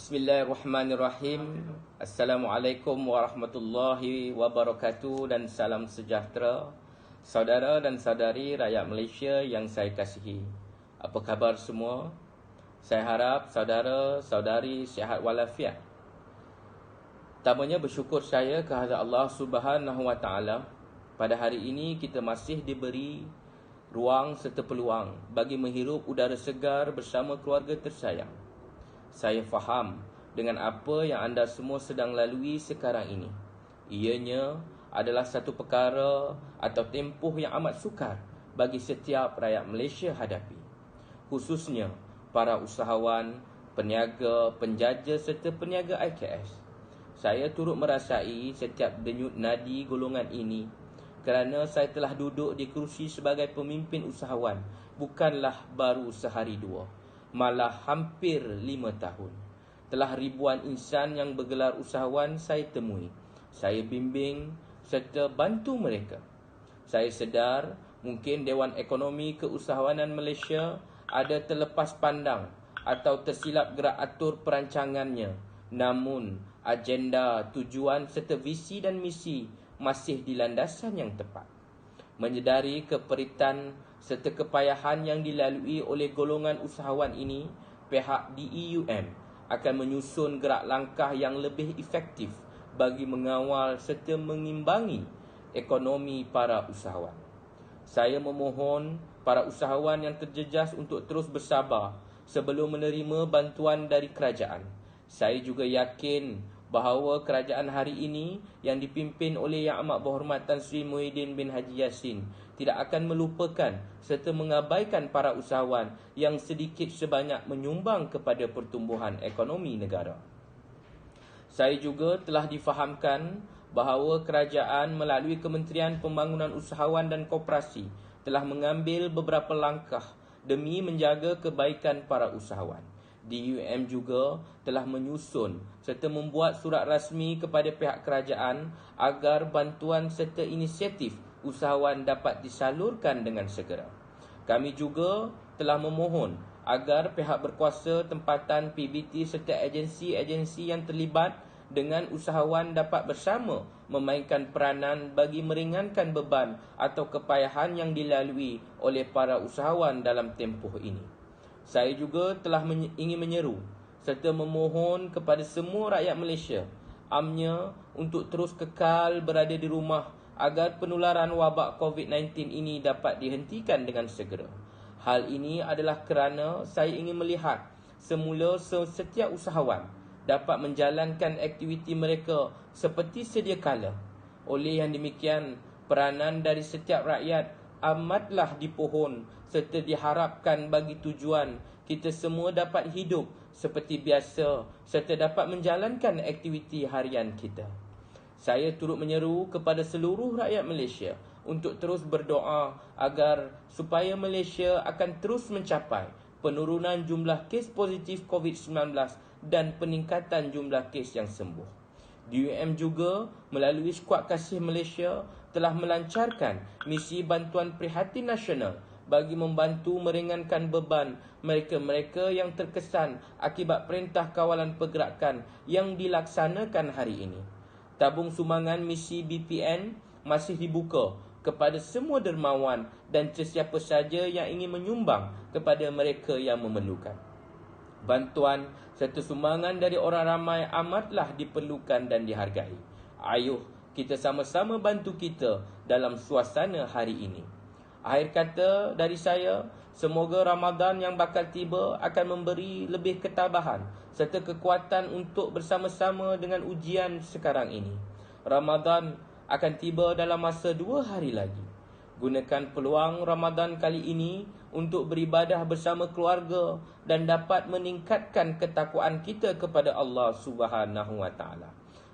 Bismillahirrahmanirrahim. Assalamualaikum warahmatullahi wabarakatuh dan salam sejahtera saudara dan saudari rakyat Malaysia yang saya kasihi. Apa khabar semua? Saya harap saudara saudari sihat walafiat. Pertamanya bersyukur saya kehadrat Allah Subhanahu wa taala. Pada hari ini kita masih diberi ruang serta peluang bagi menghirup udara segar bersama keluarga tersayang. Saya faham dengan apa yang anda semua sedang lalui sekarang ini. Ianya adalah satu perkara atau tempoh yang amat sukar bagi setiap rakyat Malaysia hadapi. Khususnya para usahawan, peniaga, penjaja serta peniaga IKS. Saya turut merasai setiap denyut nadi golongan ini kerana saya telah duduk di kerusi sebagai pemimpin usahawan bukanlah baru sehari dua, malah hampir 5 tahun. Telah ribuan insan yang bergelar usahawan saya temui. Saya bimbing serta bantu mereka. Saya sedar mungkin Dewan Ekonomi Keusahawanan Malaysia ada terlepas pandang atau tersilap gerak atur perancangannya. Namun agenda, tujuan serta visi dan misi masih di landasan yang tepat. Menyedari keperitan serta kepayahan yang dilalui oleh golongan usahawan ini, pihak DEUM akan menyusun gerak langkah yang lebih efektif bagi mengawal serta mengimbangi ekonomi para usahawan. Saya memohon para usahawan yang terjejas untuk terus bersabar sebelum menerima bantuan dari kerajaan. Saya juga yakin bahawa kerajaan hari ini yang dipimpin oleh Yang Amat Berhormat Tan Sri Muhyiddin bin Haji Yassin tidak akan melupakan serta mengabaikan para usahawan yang sedikit sebanyak menyumbang kepada pertumbuhan ekonomi negara. Saya juga telah difahamkan bahawa kerajaan melalui Kementerian Pembangunan Usahawan dan Koperasi telah mengambil beberapa langkah demi menjaga kebaikan para usahawan. DEUM juga telah menyusun serta membuat surat rasmi kepada pihak kerajaan agar bantuan serta inisiatif usahawan dapat disalurkan dengan segera. Kami juga telah memohon agar pihak berkuasa tempatan PBT serta agensi-agensi yang terlibat dengan usahawan dapat bersama memainkan peranan bagi meringankan beban atau kepayahan yang dilalui oleh para usahawan dalam tempoh ini. Saya juga telah ingin menyeru serta memohon kepada semua rakyat Malaysia amnya untuk terus kekal berada di rumah agar penularan wabak COVID-19 ini dapat dihentikan dengan segera. Hal ini adalah kerana saya ingin melihat semula setiap usahawan dapat menjalankan aktiviti mereka seperti sedia kala. Oleh yang demikian, peranan dari setiap rakyat amatlah dipohon serta diharapkan bagi tujuan kita semua dapat hidup seperti biasa serta dapat menjalankan aktiviti harian kita. Saya turut menyeru kepada seluruh rakyat Malaysia untuk terus berdoa agar supaya Malaysia akan terus mencapai penurunan jumlah kes positif COVID-19 dan peningkatan jumlah kes yang sembuh. DUM juga melalui Skuad Kasih Malaysia telah melancarkan misi bantuan prihatin nasional bagi membantu meringankan beban mereka-mereka yang terkesan akibat perintah kawalan pergerakan yang dilaksanakan hari ini. Tabung sumbangan misi BPN masih dibuka kepada semua dermawan dan sesiapa saja yang ingin menyumbang kepada mereka yang memerlukan. Bantuan serta sumbangan dari orang ramai amatlah diperlukan dan dihargai. Ayuh kita sama-sama bantu kita dalam suasana hari ini. Akhir kata dari saya, semoga Ramadan yang bakal tiba akan memberi lebih ketabahan serta kekuatan untuk bersama-sama dengan ujian sekarang ini. Ramadan akan tiba dalam masa 2 hari lagi. Gunakan peluang Ramadan kali ini untuk beribadah bersama keluarga dan dapat meningkatkan ketakwaan kita kepada Allah Subhanahu wa taala.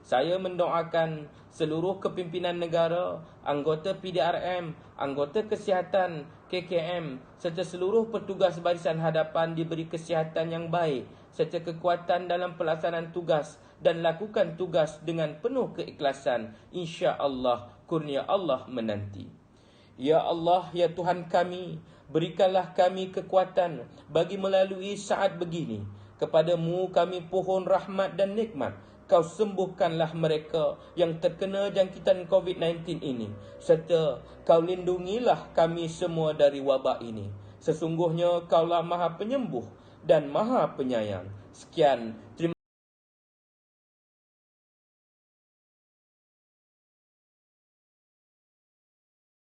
Saya mendoakan seluruh kepimpinan negara, anggota PDRM, anggota kesihatan KKM serta seluruh petugas barisan hadapan diberi kesihatan yang baik serta kekuatan dalam pelaksanaan tugas dan lakukan tugas dengan penuh keikhlasan. Insya-Allah kurnia Allah menanti. Ya Allah, ya Tuhan kami, berikanlah kami kekuatan bagi melalui saat begini Kepadamu kami pohon rahmat dan nikmat. Kau sembuhkanlah mereka yang terkena jangkitan COVID-19 ini, serta kau lindungilah kami semua dari wabak ini. Sesungguhnya kaulah Maha Penyembuh dan Maha Penyayang. Sekian, terima